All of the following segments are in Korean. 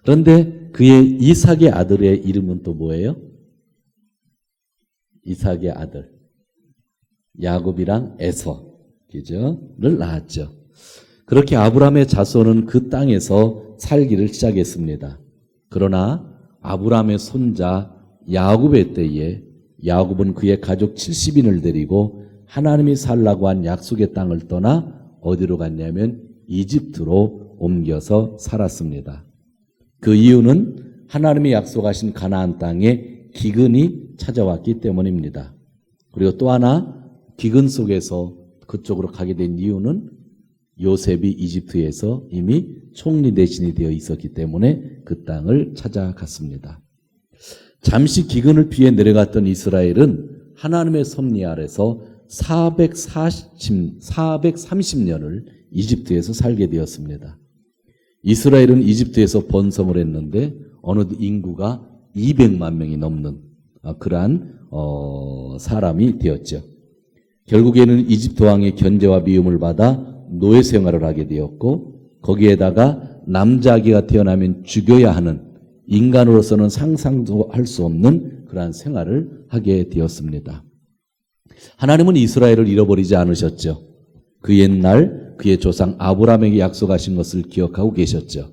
그런데 그의 이삭의 아들의 이름은 또 뭐예요? 이삭의 아들 야곱이랑 에서, 그죠?를 낳았죠. 그렇게 아브라함의 자손은 그 땅에서 살기를 시작했습니다. 그러나 아브라함의 손자 야곱의 때에 야곱은 그의 가족 70인을 데리고 하나님이 살라고 한 약속의 땅을 떠나 어디로 갔냐면 이집트로 옮겨서 살았습니다. 그 이유는 하나님이 약속하신 가나안 땅에 기근이 찾아왔기 때문입니다. 그리고 또 하나 기근 속에서 그쪽으로 가게 된 이유는 요셉이 이집트에서 이미 총리 대신이 되어 있었기 때문에 그 땅을 찾아갔습니다. 잠시 기근을 피해 내려갔던 이스라엘은 하나님의 섭리 아래서 430년을 이집트에서 살게 되었습니다. 이스라엘은 이집트에서 번성을 했는데 어느덧 인구가 200만 명이 넘는 그러한 사람이 되었죠. 결국에는 이집트 왕의 견제와 미움을 받아 노예 생활을 하게 되었고 거기에다가 남자아기가 태어나면 죽여야 하는 인간으로서는 상상도 할 수 없는 그러한 생활을 하게 되었습니다. 하나님은 이스라엘을 잃어버리지 않으셨죠. 그 옛날 그의 조상 아브라함에게 약속하신 것을 기억하고 계셨죠.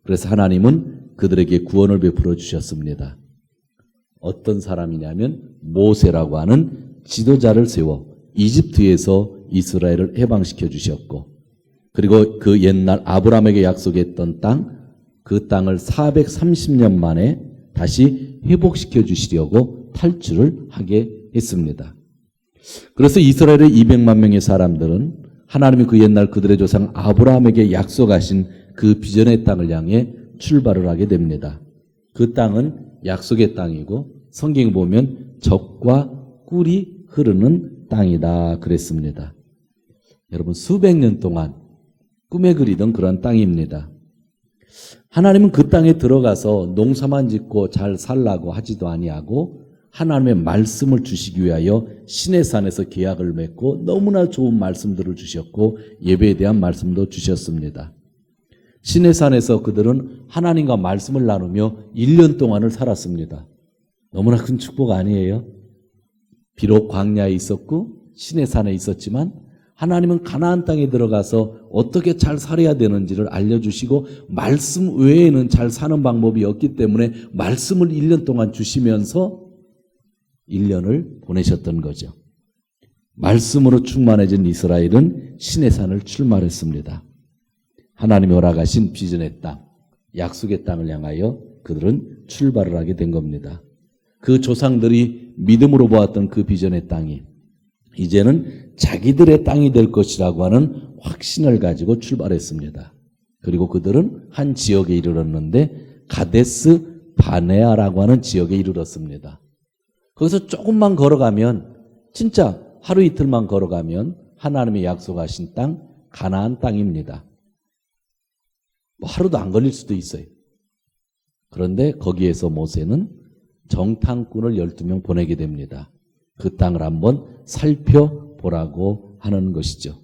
그래서 하나님은 그들에게 구원을 베풀어 주셨습니다. 어떤 사람이냐면 모세라고 하는 지도자를 세워 이집트에서 이스라엘을 해방시켜 주셨고 그리고 그 옛날 아브라함에게 약속했던 땅, 그 땅을 430년 만에 다시 회복시켜 주시려고 탈출을 하게 했습니다. 그래서 이스라엘의 200만 명의 사람들은 하나님이 그 옛날 그들의 조상 아브라함에게 약속하신 그 비전의 땅을 향해 출발을 하게 됩니다. 그 땅은 약속의 땅이고 성경에 보면 젖과 꿀이 흐르는 땅이다 그랬습니다. 여러분 수백 년 동안 꿈에 그리던 그런 땅입니다. 하나님은 그 땅에 들어가서 농사만 짓고 잘 살라고 하지도 아니하고 하나님의 말씀을 주시기 위하여 시내산에서 계약을 맺고 너무나 좋은 말씀들을 주셨고 예배에 대한 말씀도 주셨습니다. 시내산에서 그들은 하나님과 말씀을 나누며 1년 동안을 살았습니다. 너무나 큰 축복 아니에요? 비록 광야에 있었고 시내산에 있었지만 하나님은 가나안 땅에 들어가서 어떻게 잘 살아야 되는지를 알려주시고 말씀 외에는 잘 사는 방법이 없기 때문에 말씀을 1년 동안 주시면서 1년을 보내셨던 거죠. 말씀으로 충만해진 이스라엘은 시내산을 출발했습니다. 하나님이 허락하신 비전의 땅, 약속의 땅을 향하여 그들은 출발을 하게 된 겁니다. 그 조상들이 믿음으로 보았던 그 비전의 땅이 이제는 자기들의 땅이 될 것이라고 하는 확신을 가지고 출발했습니다. 그리고 그들은 한 지역에 이르렀는데 가데스 바네아라고 하는 지역에 이르렀습니다. 거기서 조금만 걸어가면 진짜 하루 이틀만 걸어가면 하나님이 약속하신 땅 가나안 땅입니다. 뭐 하루도 안 걸릴 수도 있어요. 그런데 거기에서 모세는 정탐꾼을 12명 보내게 됩니다. 그 땅을 한번 살펴보라고 하는 것이죠.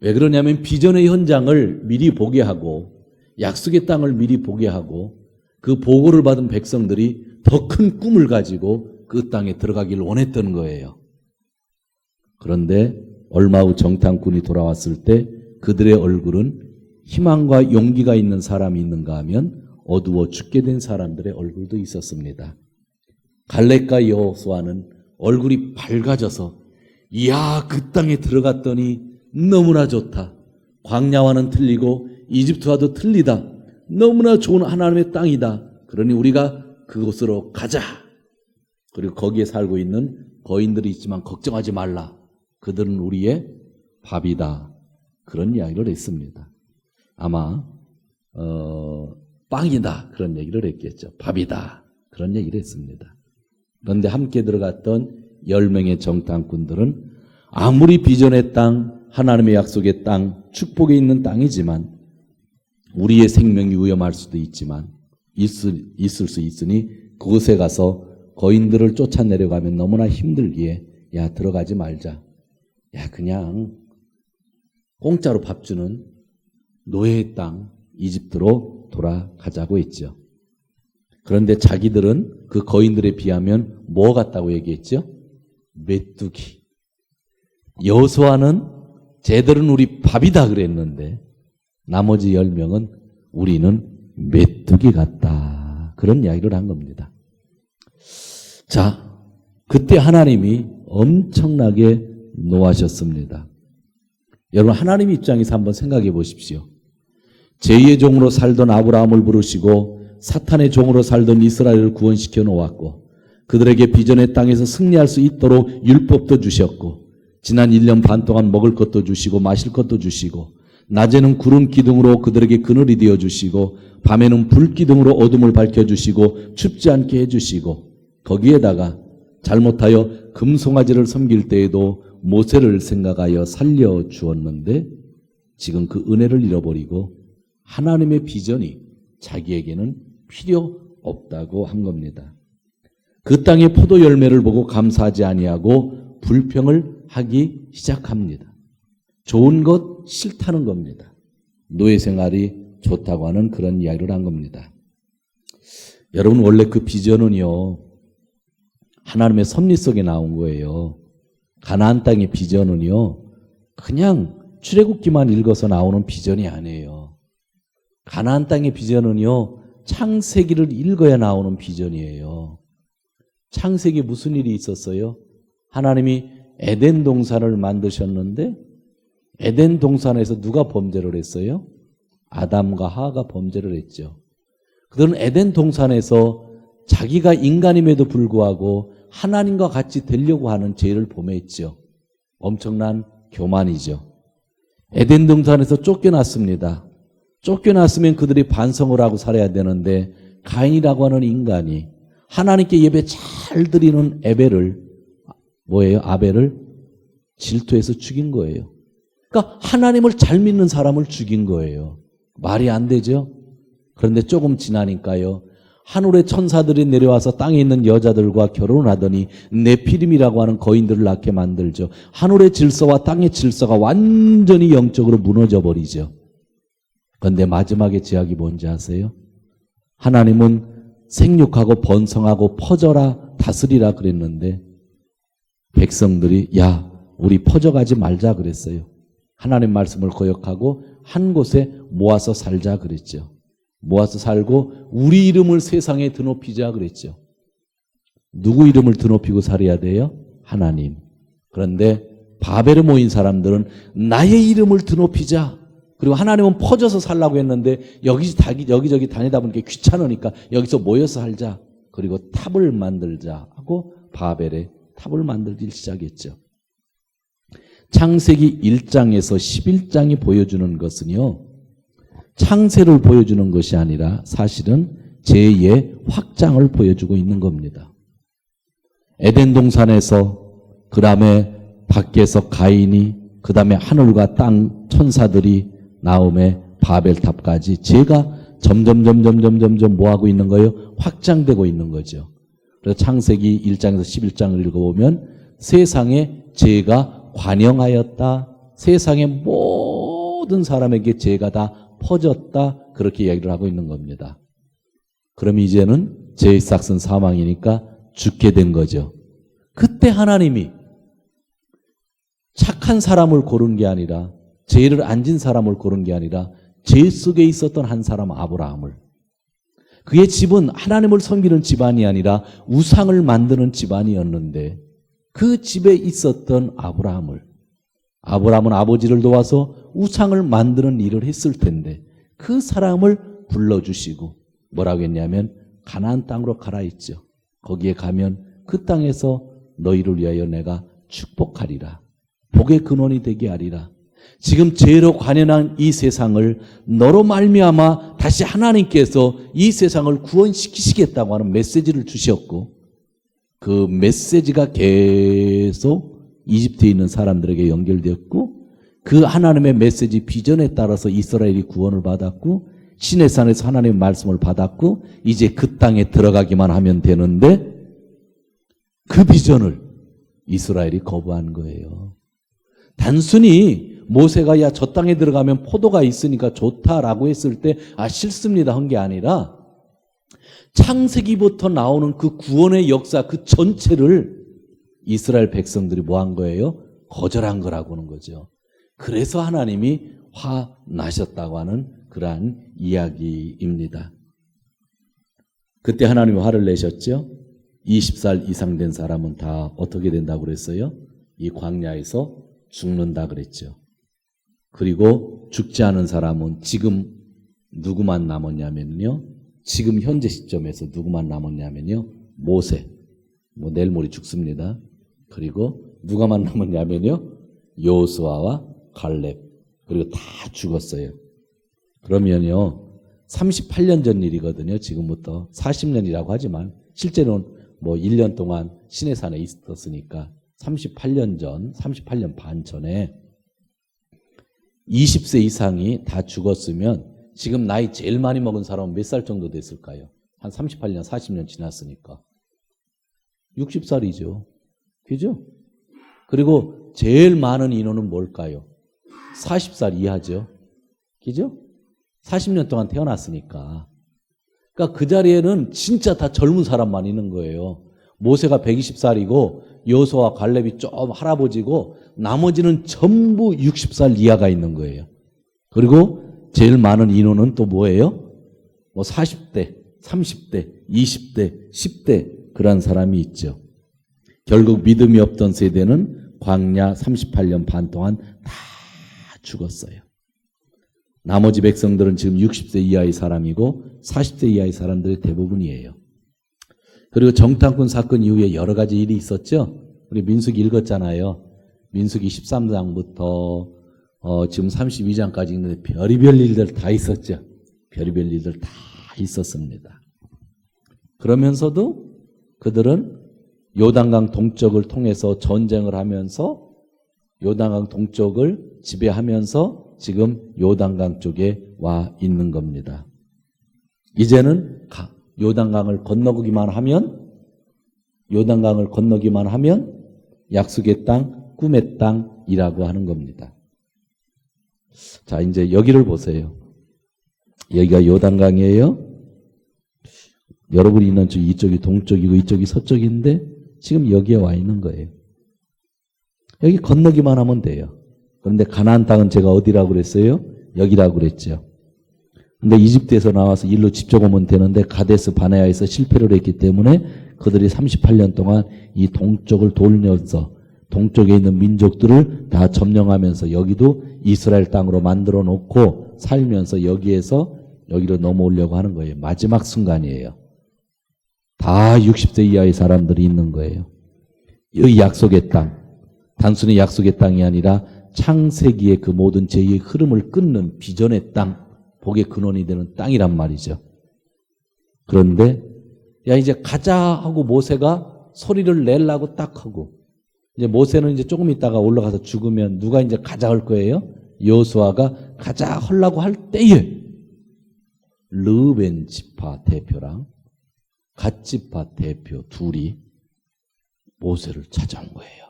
왜 그러냐면 비전의 현장을 미리 보게 하고 약속의 땅을 미리 보게 하고 그 보고를 받은 백성들이 더 큰 꿈을 가지고 그 땅에 들어가기를 원했던 거예요. 그런데 얼마 후 정탐꾼이 돌아왔을 때 그들의 얼굴은 희망과 용기가 있는 사람이 있는가 하면 어두워 죽게 된 사람들의 얼굴도 있었습니다. 갈렙과 여호수아는 얼굴이 밝아져서 이야 그 땅에 들어갔더니 너무나 좋다. 광야와는 틀리고 이집트와도 틀리다. 너무나 좋은 하나님의 땅이다. 그러니 우리가 그곳으로 가자. 그리고 거기에 살고 있는 거인들이 있지만 걱정하지 말라. 그들은 우리의 밥이다. 그런 이야기를 했습니다. 아마 빵이다. 그런 얘기를 했겠죠. 밥이다. 그런 얘기를 했습니다. 그런데 함께 들어갔던 10명의 정탐꾼들은 아무리 비전의 땅, 하나님의 약속의 땅, 축복에 있는 땅이지만 우리의 생명이 위험할 수도 있지만 있을 수 있으니 그곳에 가서 거인들을 쫓아내려가면 너무나 힘들기에 야 들어가지 말자. 야 그냥 공짜로 밥 주는 노예의 땅 이집트로 돌아가자고 했죠. 그런데 자기들은 그 거인들에 비하면 뭐 같다고 얘기했죠? 메뚜기. 여호수아는 쟤들은 우리 밥이다 그랬는데 나머지 10명은 우리는 메뚜기 같다. 그런 이야기를 한 겁니다. 자, 그때 하나님이 엄청나게 노하셨습니다. 여러분, 하나님 입장에서 한번 생각해 보십시오. 제2의 종으로 살던 아브라함을 부르시고 사탄의 종으로 살던 이스라엘을 구원시켜 놓았고 그들에게 비전의 땅에서 승리할 수 있도록 율법도 주셨고 지난 1년 반 동안 먹을 것도 주시고 마실 것도 주시고 낮에는 구름 기둥으로 그들에게 그늘이 되어 주시고 밤에는 불 기둥으로 어둠을 밝혀주시고 춥지 않게 해주시고 거기에다가 잘못하여 금송아지를 섬길 때에도 모세를 생각하여 살려주었는데 지금 그 은혜를 잃어버리고 하나님의 비전이 자기에게는 필요 없다고 한 겁니다. 그 땅의 포도 열매를 보고 감사하지 아니하고 불평을 하기 시작합니다. 좋은 것 싫다는 겁니다. 노예 생활이 좋다고 하는 그런 이야기를 한 겁니다. 여러분, 원래 그 비전은요, 하나님의 섭리 속에 나온 거예요. 가나안 땅의 비전은요, 그냥 출애굽기만 읽어서 나오는 비전이 아니에요. 가나안 땅의 비전은요, 창세기를 읽어야 나오는 비전이에요. 창세기에 무슨 일이 있었어요? 하나님이 에덴 동산을 만드셨는데 에덴 동산에서 누가 범죄를 했어요? 아담과 하와가 범죄를 했죠. 그들은 에덴 동산에서 자기가 인간임에도 불구하고 하나님과 같이 되려고 하는 죄를 범했죠. 엄청난 교만이죠. 에덴 동산에서 쫓겨났습니다. 쫓겨났으면 그들이 반성을 하고 살아야 되는데 가인이라고 하는 인간이 하나님께 예배 잘 드리는 아벨을 질투해서 죽인 거예요. 그러니까 하나님을 잘 믿는 사람을 죽인 거예요. 말이 안 되죠? 그런데 조금 지나니까요, 하늘의 천사들이 내려와서 땅에 있는 여자들과 결혼을 하더니 네피림이라고 하는 거인들을 낳게 만들죠. 하늘의 질서와 땅의 질서가 완전히 영적으로 무너져 버리죠. 그런데 마지막에 제약이 뭔지 아세요? 하나님은 생육하고 번성하고 퍼져라 다스리라 그랬는데 백성들이 야, 우리 퍼져가지 말자 그랬어요. 하나님 말씀을 거역하고 한 곳에 모아서 살자 그랬죠. 모아서 살고 우리 이름을 세상에 드높이자 그랬죠. 누구 이름을 드높이고 살아야 돼요? 하나님. 그런데 바벨에 모인 사람들은 나의 이름을 드높이자. 그리고 하나님은 퍼져서 살라고 했는데 여기저기 다니다 보니까 귀찮으니까 여기서 모여서 살자. 그리고 탑을 만들자 하고 바벨에 탑을 만들기 시작했죠. 창세기 1장에서 11장이 보여주는 것은요, 창세를 보여주는 것이 아니라 사실은 죄의 확장을 보여주고 있는 겁니다. 에덴 동산에서, 그 다음에 밖에서 가인이, 그 다음에 하늘과 땅 천사들이 나옴에 바벨탑까지 죄가 점점 뭐하고 있는 거예요? 확장되고 있는 거죠. 그래서 창세기 1장에서 11장을 읽어보면 세상에 죄가 관영하였다. 세상의 모든 사람에게 죄가 다 퍼졌다. 그렇게 이야기를 하고 있는 겁니다. 그럼 이제는 죄의 싹은 사망이니까 죽게 된 거죠. 그때 하나님이 착한 사람을 고른 게 아니라, 죄를 안 진 사람을 고른 게 아니라 죄 속에 있었던 한 사람 아브라함을, 그의 집은 하나님을 섬기는 집안이 아니라 우상을 만드는 집안이었는데 그 집에 있었던 아브라함은 아버지를 도와서 우상을 만드는 일을 했을 텐데 그 사람을 불러주시고 뭐라고 했냐면 가나안 땅으로 가라 했죠. 거기에 가면 그 땅에서 너희를 위하여 내가 축복하리라. 복의 근원이 되게 하리라. 지금 죄로 관연한 이 세상을 너로 말미암아 다시 하나님께서 이 세상을 구원시키시겠다고 하는 메시지를 주셨고, 그 메시지가 계속 이집트에 있는 사람들에게 연결되었고, 그 하나님의 메시지 비전에 따라서 이스라엘이 구원을 받았고, 시내산에서 하나님의 말씀을 받았고, 이제 그 땅에 들어가기만 하면 되는데 그 비전을 이스라엘이 거부한 거예요. 단순히 모세가 야, 저 땅에 들어가면 포도가 있으니까 좋다라고 했을 때 싫습니다 한 게 아니라 창세기부터 나오는 그 구원의 역사 그 전체를 이스라엘 백성들이 뭐 한 거예요? 거절한 거라고 하는 거죠. 그래서 하나님이 화나셨다고 하는 그러한 이야기입니다. 그때 하나님이 화를 내셨죠. 20살 이상 된 사람은 다 어떻게 된다고 그랬어요? 이 광야에서 죽는다 그랬죠. 그리고 죽지 않은 사람은 지금 누구만 남았냐면요. 지금 현재 시점에서 누구만 남았냐면요. 모세. 뭐 내일 모레 죽습니다. 그리고 누가만 남았냐면요. 여호수아와 갈렙. 그리고 다 죽었어요. 그러면요. 38년 전 일이거든요. 지금부터 40년이라고 하지만 실제로는 뭐 1년 동안 시내산에 있었으니까 38년 전, 38년 반 전에 20세 이상이 다 죽었으면 지금 나이 제일 많이 먹은 사람은 몇 살 정도 됐을까요? 한 38년, 40년 지났으니까 60살이죠. 그죠? 그리고 제일 많은 인원은 뭘까요? 40살 이하죠. 그죠? 40년 동안 태어났으니까. 그러니까 그 자리에는 진짜 다 젊은 사람만 있는 거예요. 모세가 120살이고 여호수아와 갈렙이 좀 할아버지고 나머지는 전부 60살 이하가 있는 거예요. 그리고 제일 많은 인원은 또 뭐예요? 뭐 40대, 30대, 20대, 10대 그런 사람이 있죠. 결국 믿음이 없던 세대는 광야 38년 반 동안 다 죽었어요. 나머지 백성들은 지금 60세 이하의 사람이고 40세 이하의 사람들이 대부분이에요. 그리고 정탐꾼 사건 이후에 여러 가지 일이 있었죠. 우리 민수기 읽었잖아요. 민수기 13장부터 지금 32장까지 있는데 별의별 일들 다 있었죠. 별의별 일들 다 있었습니다. 그러면서도 그들은 요단강 동쪽을 통해서 전쟁을 하면서 요단강 동쪽을 지배하면서 지금 요단강 쪽에 와 있는 겁니다. 이제는 요단강을 건너기만 하면 약속의 땅, 꿈의 땅이라고 하는 겁니다. 자, 이제 여기를 보세요. 여기가 요단강이에요. 여러분이 있는 이쪽이 동쪽이고 이쪽이 서쪽인데 지금 여기에 와 있는 거예요. 여기 건너기만 하면 돼요. 그런데 가나안 땅은 제가 어디라고 그랬어요? 여기라고 그랬죠. 근데 이집트에서 나와서 일로 직접 오면 되는데 가데스 바네아에서 실패를 했기 때문에 그들이 38년 동안 이 동쪽을 돌면서 동쪽에 있는 민족들을 다 점령하면서 여기도 이스라엘 땅으로 만들어 놓고 살면서 여기에서 여기로 넘어오려고 하는 거예요. 마지막 순간이에요. 다 60세 이하의 사람들이 있는 거예요. 이 약속의 땅, 단순히 약속의 땅이 아니라 창세기의 그 모든 제2의 흐름을 끊는 비전의 땅, 복의 근원이 되는 땅이란 말이죠. 그런데 야 이제 가자 하고 모세가 소리를 내려고 딱 하고 이제 모세는 이제 조금 있다가 올라가서 죽으면 누가 이제 가자 할 거예요? 여호수아가 가자 하려고 할 때에 르벤 지파 대표랑 갓 지파 대표 둘이 모세를 찾아온 거예요.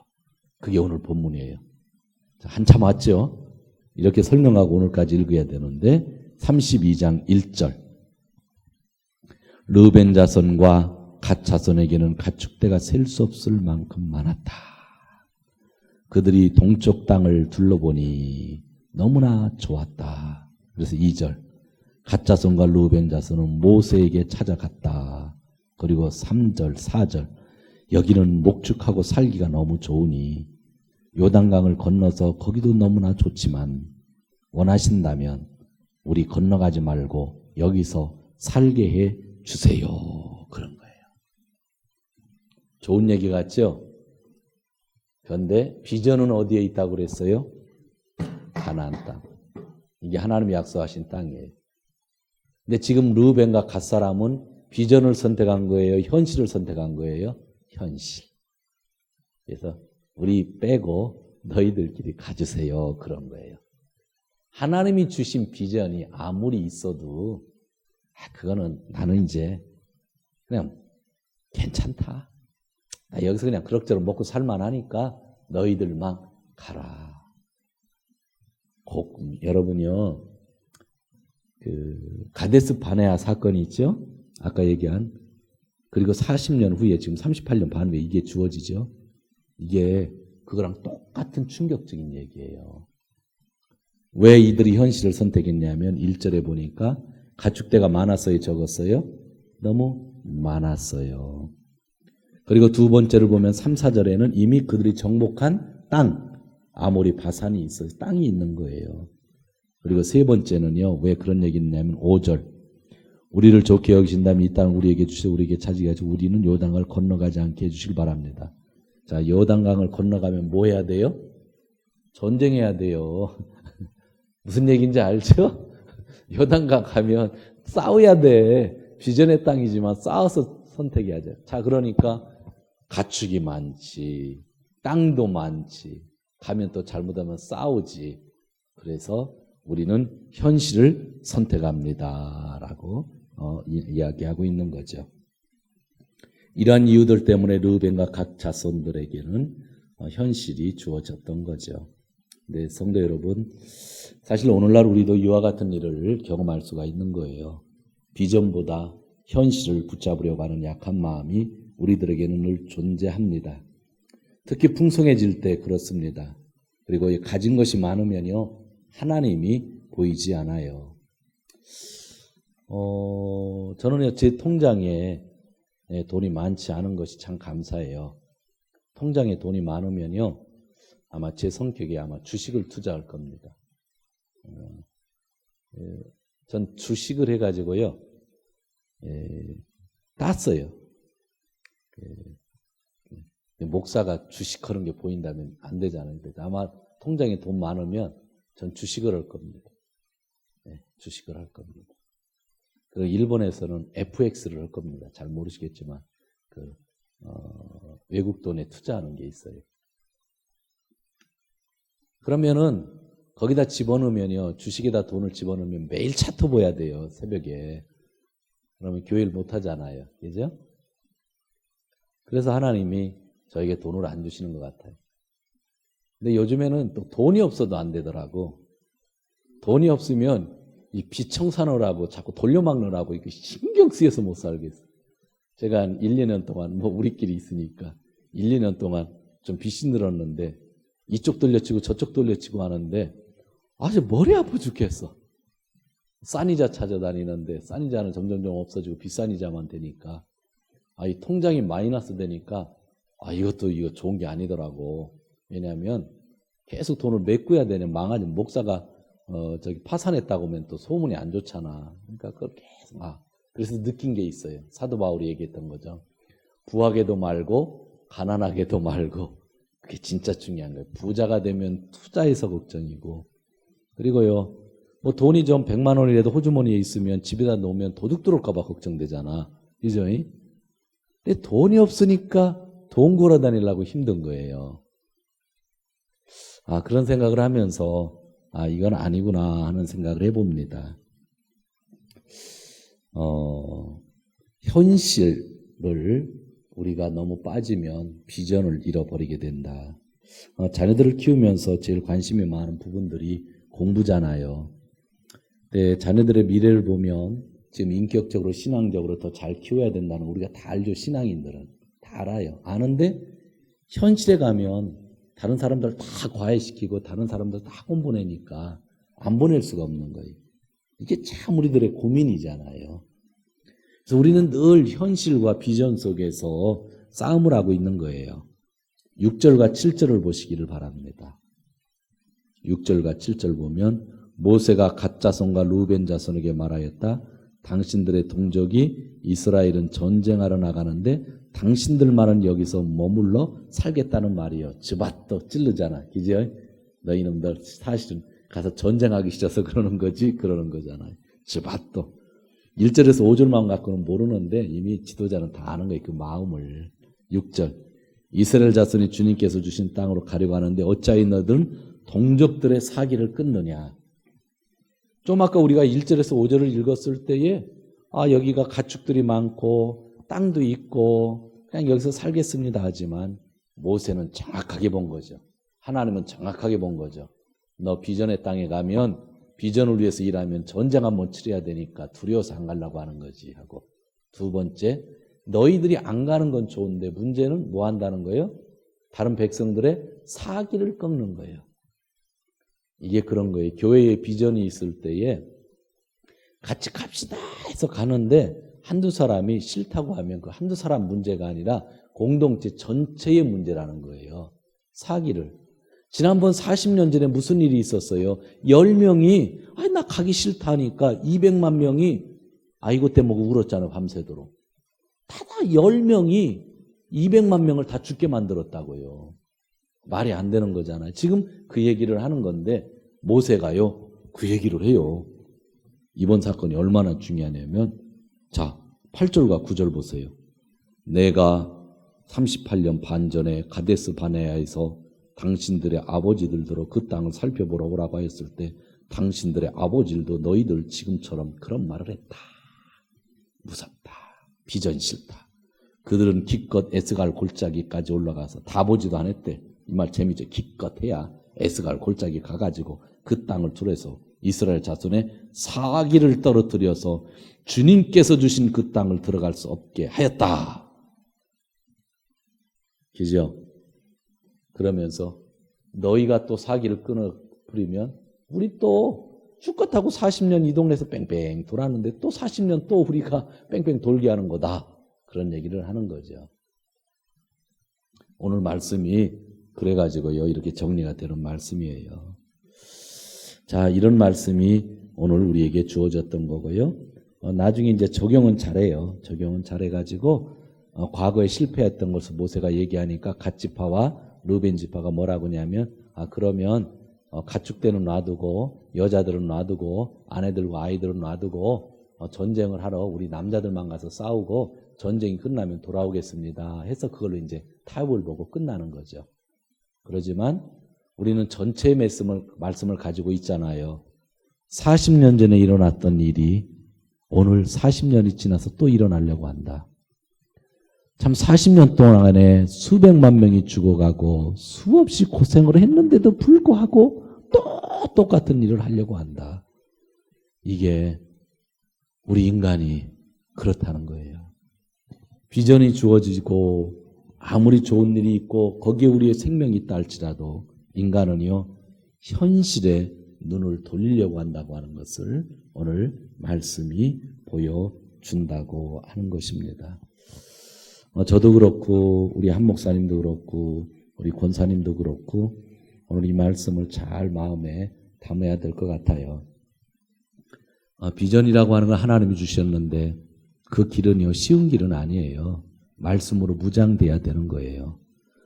그게 오늘 본문이에요. 한참 왔죠? 이렇게 설명하고 오늘까지 읽어야 되는데 32장 1절 르벤 자손과 갓 자손에게는 가축대가 셀 수 없을 만큼 많았다. 그들이 동쪽 땅을 둘러보니 너무나 좋았다. 그래서 2절 갓 자손과 르벤 자손은 모세에게 찾아갔다. 그리고 3절 4절 여기는 목축하고 살기가 너무 좋으니 요단강을 건너서 거기도 너무나 좋지만 원하신다면 우리 건너가지 말고 여기서 살게 해 주세요. 그런 거예요. 좋은 얘기 같죠? 그런데 비전은 어디에 있다고 그랬어요? 가나안 땅. 이게 하나님이 약속하신 땅이에요. 근데 지금 르벤과 갓 사람은 비전을 선택한 거예요? 현실을 선택한 거예요? 현실. 그래서 우리 빼고 너희들끼리 가주세요. 그런 거예요. 하나님이 주신 비전이 아무리 있어도 그거는 나는 이제 그냥 괜찮다. 나 여기서 그냥 그럭저럭 먹고 살만하니까 너희들만 가라. 여러분요, 가데스 바네아 사건이 있죠? 아까 얘기한. 그리고 40년 후에 지금 38년 반 후에 이게 주어지죠? 이게 그거랑 똑같은 충격적인 얘기예요. 왜 이들이 현실을 선택했냐면 1절에 보니까 가축대가 많았어요, 적었어요? 너무 많았어요. 그리고 두 번째를 보면 3, 4절에는 이미 그들이 정복한 땅, 아모리 바산이 있어요. 땅이 있는 거예요. 그리고 세 번째는요, 왜 그런 얘기 있냐면 5절. 우리를 좋게 여기신다면 이 땅을 우리에게 주시고 우리에게 차지게 하시고 우리는 요단강을 건너가지 않게 해주시기 바랍니다. 자, 요단강을 건너가면 뭐 해야 돼요? 전쟁해야 돼요. 무슨 얘기인지 알죠? 요단강 가면 싸워야 돼. 비전의 땅이지만 싸워서 선택해야 돼. 자, 그러니까 가축이 많지, 땅도 많지, 가면 또 잘못하면 싸우지. 그래서 우리는 현실을 선택합니다. 라고 이야기하고 있는 거죠. 이러한 이유들 때문에 르우벤과 각 자손들에게는 현실이 주어졌던 거죠. 네, 성도 여러분, 사실 오늘날 우리도 이와 같은 일을 경험할 수가 있는 거예요. 비전보다 현실을 붙잡으려고 하는 약한 마음이 우리들에게는 늘 존재합니다. 특히 풍성해질 때 그렇습니다. 그리고 가진 것이 많으면요, 하나님이 보이지 않아요. 저는 제 통장에 돈이 많지 않은 것이 참 감사해요. 통장에 돈이 많으면요, 아마 제 성격에 아마 주식을 투자할 겁니다. 전 주식을 해가지고요, 땄어요. 목사가 주식하는 게 보인다면 안 되잖아요. 아마 통장에 돈 많으면 전 주식을 할 겁니다. 주식을 할 겁니다. 그리고 일본에서는 FX를 할 겁니다. 잘 모르시겠지만 외국 돈에 투자하는 게 있어요. 그러면은 거기다 집어넣으면요, 주식에다 돈을 집어넣으면 매일 차트 봐야 돼요, 새벽에. 그러면 교회를 못 하잖아요. 그죠? 그래서 하나님이 저에게 돈을 안 주시는 것 같아요. 근데 요즘에는 또 돈이 없어도 안 되더라고. 돈이 없으면 이 비청산하라고 자꾸 돌려막느라고 이렇게 신경 쓰여서 못 살겠어. 제가 한 1, 2년 동안 우리끼리 있으니까 1, 2년 동안 좀 빚이 늘었는데 이쪽 돌려치고 저쪽 돌려치고 하는데 아주 머리 아파 죽겠어. 싼 이자 찾아다니는데 싼 이자는 점점점 없어지고 비싼 이자만 되니까 이 통장이 마이너스 되니까 이거 좋은 게 아니더라고. 왜냐하면 계속 돈을 메꿔야 되는 망하지. 목사가 파산했다고 하면 또 소문이 안 좋잖아. 그러니까 그걸 계속 그래서 느낀 게 있어요. 사도 바울이 얘기했던 거죠. 부하게도 말고 가난하게도 말고. 그게 진짜 중요한 거예요. 부자가 되면 투자해서 걱정이고, 그리고요, 돈이 좀 100만 원이라도 호주머니에 있으면 집에다 놓으면 도둑 들어올까 봐 걱정되잖아. 그죠? 근데 돈이 없으니까 돈 걸어 다니려고 힘든 거예요. 그런 생각을 하면서 이건 아니구나 하는 생각을 해봅니다. 현실을 우리가 너무 빠지면 비전을 잃어버리게 된다. 자녀들을 키우면서 제일 관심이 많은 부분들이 공부잖아요. 근데 자녀들의 미래를 보면 지금 인격적으로 신앙적으로 더 잘 키워야 된다는 우리가 다 알죠. 신앙인들은 다 알아요. 아는데 현실에 가면 다른 사람들 다 과외시키고 다른 사람들 다 학원 보내니까 안 보낼 수가 없는 거예요. 이게 참 우리들의 고민이잖아요. 그래서 우리는 늘 현실과 비전 속에서 싸움을 하고 있는 거예요. 6절과 7절을 보시기를 바랍니다. 6절과 7절 보면 모세가 갓 자손과 루벤 자손에게 말하였다. 당신들의 동족이 이스라엘은 전쟁하러 나가는데 당신들만은 여기서 머물러 살겠다는 말이요. 즈바또 찌르잖아. 그죠? 너희놈들 사실은 가서 전쟁하기 싫어서 그러는 거잖아요. 즈바또. 1절에서 5절만 갖고는 모르는데 이미 지도자는 다 아는 거예요. 그 마음을. 6절. 이스라엘 자손이 주님께서 주신 땅으로 가려고 하는데 어찌하여 너희들은 동족들의 사기를 끊느냐. 좀 아까 우리가 1절에서 5절을 읽었을 때에 여기가 가축들이 많고 땅도 있고 그냥 여기서 살겠습니다 하지만 모세는 정확하게 본 거죠. 하나님은 정확하게 본 거죠. 너 비전의 땅에 가면 비전을 위해서 일하면 전쟁 한번 치러야 되니까 두려워서 안 가려고 하는 거지 하고. 두 번째, 너희들이 안 가는 건 좋은데 문제는 뭐 한다는 거예요? 다른 백성들의 사기를 꺾는 거예요. 이게 그런 거예요. 교회에 비전이 있을 때에 같이 갑시다 해서 가는데 한두 사람이 싫다고 하면 그 한두 사람 문제가 아니라 공동체 전체의 문제라는 거예요. 사기를. 지난번 40년 전에 무슨 일이 있었어요? 10명이 아니 나 가기 싫다 하니까 200만 명이 아이고 때 먹고 울었잖아요. 밤새도록. 다 10명이 200만 명을 다 죽게 만들었다고요. 말이 안 되는 거잖아요. 지금 그 얘기를 하는 건데 모세가요. 그 얘기를 해요. 이번 사건이 얼마나 중요하냐면 자 8절과 9절 보세요. 내가 38년 반 전에 가데스 바네아에서 당신들의 아버지들더러 그 땅을 살펴보러 오라고 했을 때 당신들의 아버지들도 너희들 지금처럼 그런 말을 했다. 무섭다. 비전 싫다. 그들은 기껏 에스갈 골짜기까지 올라가서 다 보지도 않았대. 이 말 재미죠. 기껏 해야 에스갈 골짜기 가가지고 그 땅을 둘러서 이스라엘 자손의 사기를 떨어뜨려서 주님께서 주신 그 땅을 들어갈 수 없게 하였다. 그죠? 그러면서 너희가 또 사기를 끊어버리면 우리 또 쭈껏하고 40년 이 동네에서 뺑뺑 돌았는데 또 40년 또 우리가 뺑뺑 돌게 하는 거다. 그런 얘기를 하는 거죠. 오늘 말씀이 그래가지고요 이렇게 정리가 되는 말씀이에요. 자, 이런 말씀이 오늘 우리에게 주어졌던 거고요. 나중에 이제 적용은 잘해요. 적용은 잘해가지고 과거에 실패했던 것을 모세가 얘기하니까 갓지파와 르벤 지파가 뭐라고 하냐면 그러면 가축대는 놔두고 여자들은 놔두고 아내들과 아이들은 놔두고 전쟁을 하러 우리 남자들만 가서 싸우고 전쟁이 끝나면 돌아오겠습니다 해서 그걸로 이제 타협을 보고 끝나는 거죠. 그러지만 우리는 전체의 말씀을 가지고 있잖아요. 40년 전에 일어났던 일이 오늘 40년이 지나서 또 일어나려고 한다. 참 40년 동안에 수백만 명이 죽어가고 수없이 고생을 했는데도 불구하고 또 똑같은 일을 하려고 한다. 이게 우리 인간이 그렇다는 거예요. 비전이 주어지고 아무리 좋은 일이 있고 거기에 우리의 생명이 있다 할지라도 인간은요 현실에 눈을 돌리려고 한다고 하는 것을 오늘 말씀이 보여준다고 하는 것입니다. 저도 그렇고 우리 한 목사님도 그렇고 우리 권사님도 그렇고 오늘 이 말씀을 잘 마음에 담아야 될 것 같아요. 비전이라고 하는 걸 하나님이 주셨는데 그 길은요 쉬운 길은 아니에요. 말씀으로 무장돼야 되는 거예요.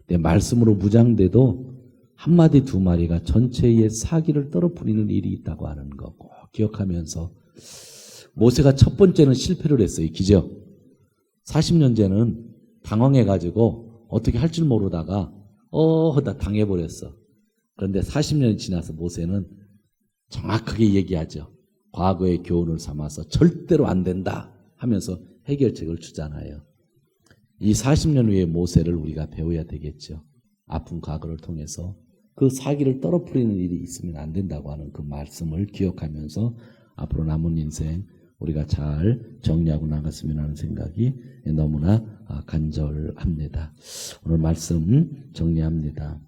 근데 말씀으로 무장돼도 한 마디 두 마디가 전체의 사기를 떨어뜨리는 일이 있다고 하는 거 꼭 기억하면서 모세가 첫 번째는 실패를 했어요. 기죠? 40년째는 당황해가지고 어떻게 할 줄 모르다가 하다 당해버렸어. 그런데 40년이 지나서 모세는 정확하게 얘기하죠. 과거의 교훈을 삼아서 절대로 안 된다 하면서 해결책을 주잖아요. 이 40년 후의 모세를 우리가 배워야 되겠죠. 아픈 과거를 통해서 그 사기를 떨어뜨리는 일이 있으면 안 된다고 하는 그 말씀을 기억하면서 앞으로 남은 인생 우리가 잘 정리하고 나갔으면 하는 생각이 너무나 간절합니다. 오늘 말씀 정리합니다.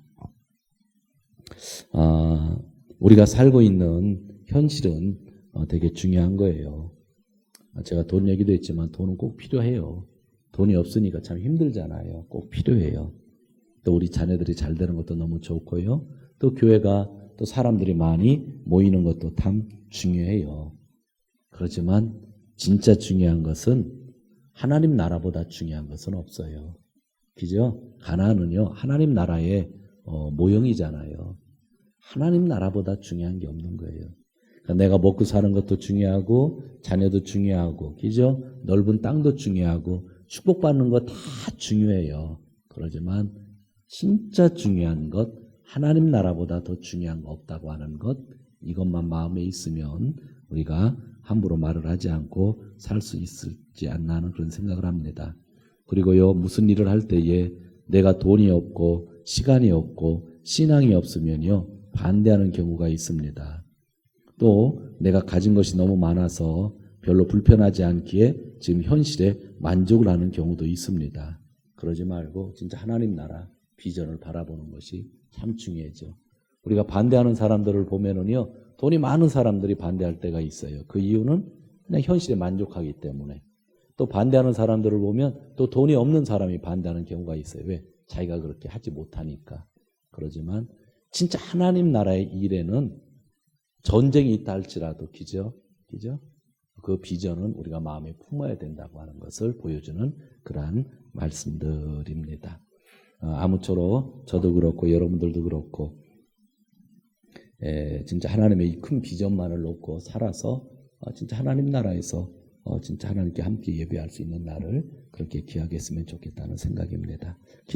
우리가 살고 있는 현실은 되게 중요한 거예요. 제가 돈 얘기도 했지만 돈은 꼭 필요해요. 돈이 없으니까 참 힘들잖아요. 꼭 필요해요. 또 우리 자녀들이 잘 되는 것도 너무 좋고요. 또 교회가 또 사람들이 많이 모이는 것도 참 중요해요. 그렇지만 진짜 중요한 것은 하나님 나라보다 중요한 것은 없어요. 그죠? 가나안은요 하나님 나라의 모형이잖아요. 하나님 나라보다 중요한 게 없는 거예요. 그러니까 내가 먹고 사는 것도 중요하고 자녀도 중요하고 그죠? 넓은 땅도 중요하고 축복받는 거 다 중요해요. 그러지만 진짜 중요한 것 하나님 나라보다 더 중요한 거 없다고 하는 것 이것만 마음에 있으면 우리가 함부로 말을 하지 않고 살 수 있을지 않나 하는 그런 생각을 합니다. 그리고요 무슨 일을 할 때에 내가 돈이 없고 시간이 없고 신앙이 없으면요 반대하는 경우가 있습니다. 또 내가 가진 것이 너무 많아서 별로 불편하지 않기에 지금 현실에 만족을 하는 경우도 있습니다. 그러지 말고 진짜 하나님 나라 비전을 바라보는 것이 참 중요하죠. 우리가 반대하는 사람들을 보면은요, 돈이 많은 사람들이 반대할 때가 있어요. 그 이유는 그냥 현실에 만족하기 때문에. 또 반대하는 사람들을 보면 또 돈이 없는 사람이 반대하는 경우가 있어요. 왜? 자기가 그렇게 하지 못하니까. 그러지만 진짜 하나님 나라의 일에는 전쟁이 있다 할지라도 그죠? 그 비전은 우리가 마음에 품어야 된다고 하는 것을 보여주는 그러한 말씀들입니다. 아무쪼록 저도 그렇고 여러분들도 그렇고 진짜 하나님의 이 큰 비전만을 놓고 살아서 진짜 하나님 나라에서 진짜 하나님께 함께 예배할 수 있는 날을 그렇게 기하겠으면 좋겠다는 생각입니다.